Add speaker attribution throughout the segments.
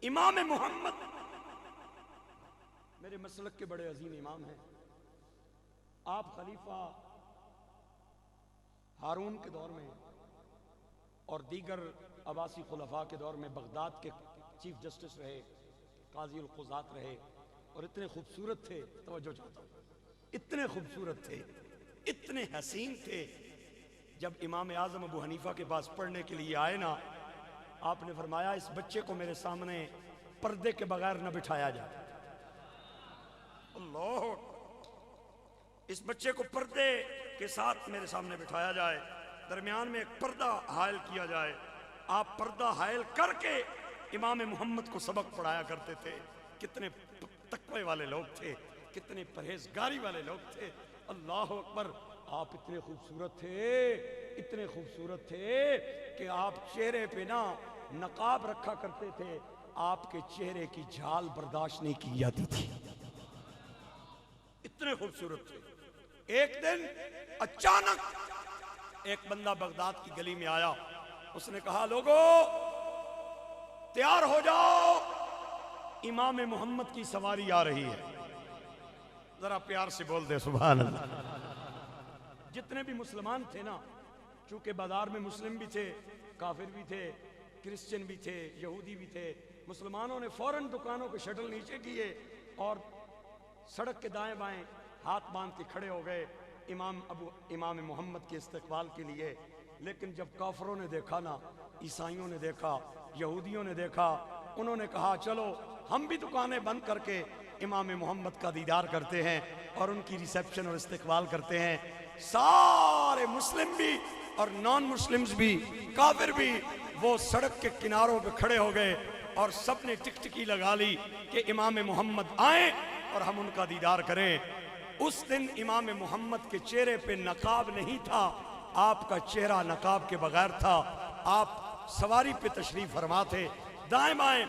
Speaker 1: امام محمد میرے مسلک کے بڑے عظیم امام ہیں. آپ خلیفہ ہارون کے دور میں اور دیگر عباسی خلفاء کے دور میں بغداد کے چیف جسٹس رہے، قاضی القضات رہے، اور اتنے خوبصورت تھے، توجہ چاہتا ہوں، اتنے خوبصورت تھے، اتنے حسین تھے. جب امام اعظم ابو حنیفہ کے پاس پڑھنے کے لیے آئے نا، آپ نے فرمایا اس بچے کو میرے سامنے پردے کے بغیر نہ بٹھایا جائے. اللہ، اس بچے کو پردے کے ساتھ میرے سامنے بٹھایا جائے، درمیان میں ایک پردہ حائل کیا جائے. آپ پردہ حائل کر کے امام محمد کو سبق پڑھایا کرتے تھے. کتنے تقوی والے لوگ تھے، کتنے پرہیزگاری والے لوگ تھے. اللہ اکبر. آپ اتنے خوبصورت تھے، اتنے خوبصورت تھے کہ آپ چہرے پہ نا نقاب رکھا کرتے تھے، آپ کے چہرے کی جھال برداشت نہیں کی جاتی تھی، اتنے خوبصورت تھے. ایک دن اچانک ایک بندہ بغداد کی گلی میں آیا، اس نے کہا لوگو تیار ہو جاؤ، امام محمد کی سواری آ رہی ہے. ذرا پیار سے بول دے سبحان اللہ. جتنے بھی مسلمان تھے نا، چونکہ بازار میں مسلم بھی تھے، کافر بھی تھے، کرسچن بھی تھے، یہودی بھی تھے، مسلمانوں نے فوراً دکانوں کے شٹل نیچے کیے اور سڑک کے دائیں بائیں ہاتھ باندھ کے کھڑے ہو گئے امام محمد کے استقبال کے لیے. لیکن جب کافروں نے دیکھا نا، عیسائیوں نے دیکھا، یہودیوں نے دیکھا، انہوں نے کہا چلو ہم بھی دکانیں بند کر کے امام محمد کا دیدار کرتے ہیں اور ان کی ریسیپشن اور استقبال کرتے ہیں. سارے مسلم بھی اور نان مسلمز بھی، کافر بھی، وہ سڑک کے کناروں پہ کھڑے ہو گئے اور سب نے ٹکٹکی لگا لی کہ امام محمد آئیں اور ہم ان کا دیدار کریں. اس دن امام محمد کے چہرے پہ نقاب نہیں تھا، آپ کا چہرہ نقاب کے بغیر تھا. آپ سواری پہ تشریف فرما تھے، دائیں بائیں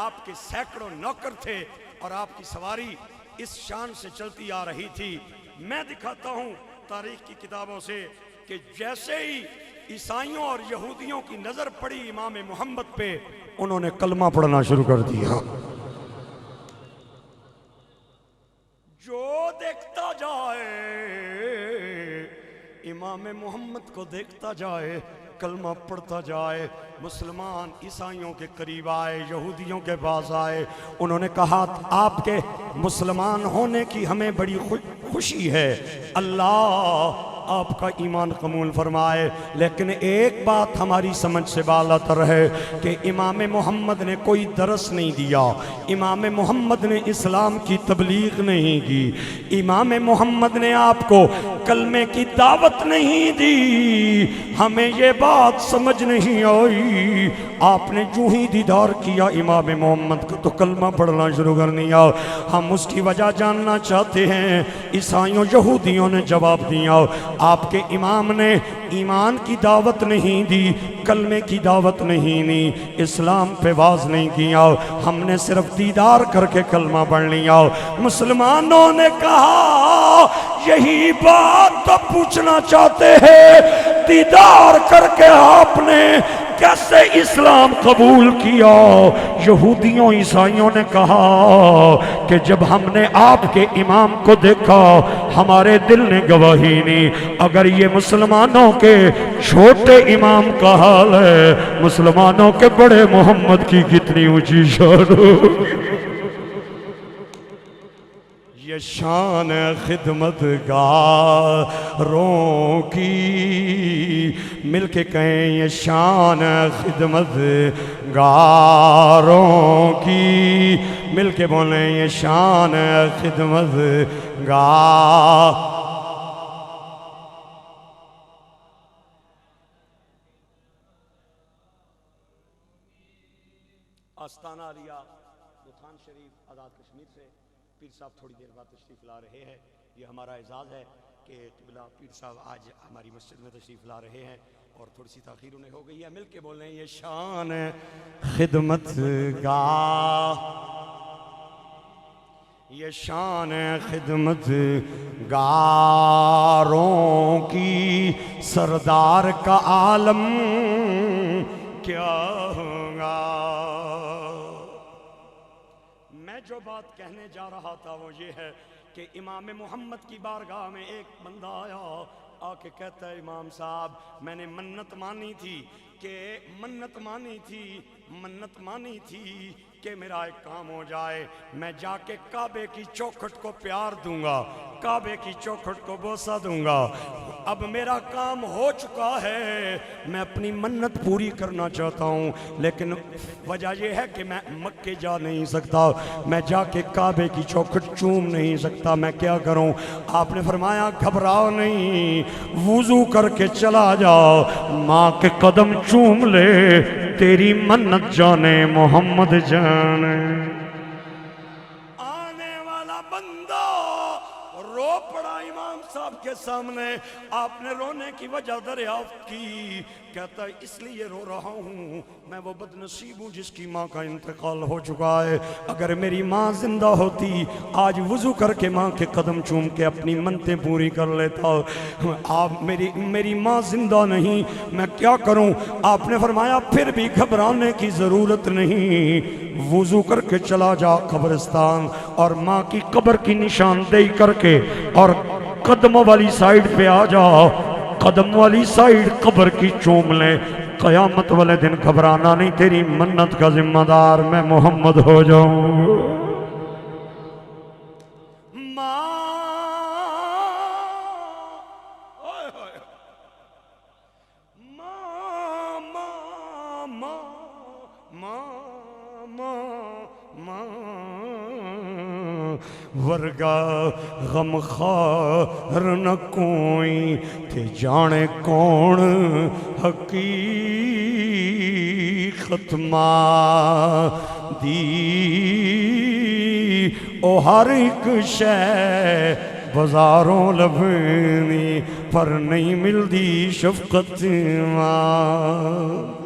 Speaker 1: آپ کے سینکڑوں نوکر تھے اور آپ کی سواری اس شان سے چلتی آ رہی تھی. میں دکھاتا ہوں تاریخ کی کتابوں سے کہ جیسے ہی عیسائیوں اور یہودیوں کی نظر پڑی امام محمد پہ، انہوں نے کلمہ پڑھنا شروع کر دیا. جو دیکھتا جائے امام محمد کو دیکھتا جائے، کلمہ پڑھتا جائے. مسلمان عیسائیوں کے قریب آئے، یہودیوں کے پاس آئے، انہوں نے کہا آپ کے مسلمان ہونے کی ہمیں بڑی خوشی ہے، اللہ آپ کا ایمان قبول فرمائے، لیکن ایک بات ہماری سمجھ سے بالاتر ہے کہ امام محمد نے کوئی درس نہیں دیا، امام محمد نے اسلام کی تبلیغ نہیں کی، امام محمد نے آپ کو کلمے کی دعوت نہیں دی. ہمیں یہ بات سمجھ نہیں آئی. آپ نے جو ہی دیدار کیا امام محمد کا تو کلمہ پڑھنا شروع کر دیا. ہم اس کی وجہ جاننا چاہتے ہیں. عیسائیوں یہودیوں نے جواب دیا آپ کے امام نے ایمان کی دعوت نہیں دی، کلمے کی دعوت نہیں دی، اسلام پہ واز نہیں کیا، ہم نے صرف دیدار کر کے کلمہ پڑھ لیا. مسلمانوں نے کہا یہی بات تو پوچھنا چاہتے ہیں، دیدار کر کے آپ نے کیسے اسلام قبول کیا؟ یہودیوں عیسائیوں نے کہا کہ جب ہم نے آپ کے امام کو دیکھا ہمارے دل نے گواہی نہیں. اگر یہ مسلمانوں کے چھوٹے امام کا حال ہے، مسلمانوں کے بڑے محمد کی کتنی اونچی شان ہوگی. یہ شان خدمت گاروں کی، مل کے کہیں یہ شان خدمت گاروں کی، مل کے بولیں یہ شان خدمت گار. آستانہ علیہ بطحان شریف آزاد کشمیر سے پیر صاحب تھوڑی دیر بعد تشریف لا رہے ہیں. یہ ہمارا اعزاز ہے کہ قبلہ پیر صاحب آج ہماری مسجد میں تشریف لا رہے ہیں اور تھوڑی سی تاخیر انہیں ہو گئی ہے. مل کے بول رہے ہیں یہ شان خدمت گاہ، یہ شان خدمت گاروں کی، سردار کا عالم کیا ہوگا. جو بات کہنے جا رہا تھا وہ یہ ہے کہ امام محمد کی بارگاہ میں ایک بندہ آیا، آ کے کہتا ہے امام صاحب میں نے منت مانی تھی کہ میرا ایک کام ہو جائے، میں جا کے کعبے کی چوکھٹ کو پیار دوں گا، کعبے کی چوکھٹ کو بوسہ دوں گا۔ اب میرا کام ہو چکا ہے، میں اپنی منت پوری کرنا چاہتا ہوں، لیکن وجہ یہ ہے کہ میں مکے جا نہیں سکتا، میں جا کے کعبے کی چوکھٹ چوم نہیں سکتا، میں کیا کروں؟ آپ نے فرمایا گھبراؤ نہیں، وضو کر کے چلا جا، ماں کے قدم چوم لے، تیری منت جانے محمد جانے۔ آنے والا بندہ رو پڑا امام صاحب کے سامنے، آپ نے رونے کی وجہ دریافت کی، کہتا ہے اس لیے رو رہا ہوں میں وہ بد نصیب ہوں جس کی ماں کا انتقال ہو چکا ہے، اگر میری ماں زندہ ہوتی آج وضو کر کے ماں کے قدم چوم کے اپنی منتیں پوری کر لیتا، آپ میری ماں زندہ نہیں، میں کیا کروں؟ آپ نے فرمایا پھر بھی گھبرانے کی ضرورت نہیں، وضو کر کے چلا جا قبرستان اور ماں کی قبر کی نشاندہی کر کے اور قدموں والی سائیڈ پہ آ جا، قدم والی سائیڈ قبر کی چوم لے، قیامت والے دن گھبرانا نہیں، تیری منت کا ذمہ دار میں محمد ہو جاؤں۔ ورگا غم خار نہ کوئی تے جانے کون حقیقت ماں دی، او ہر ایک شے بازاروں لبنی پر نہیں ملدی شفقت ماں۔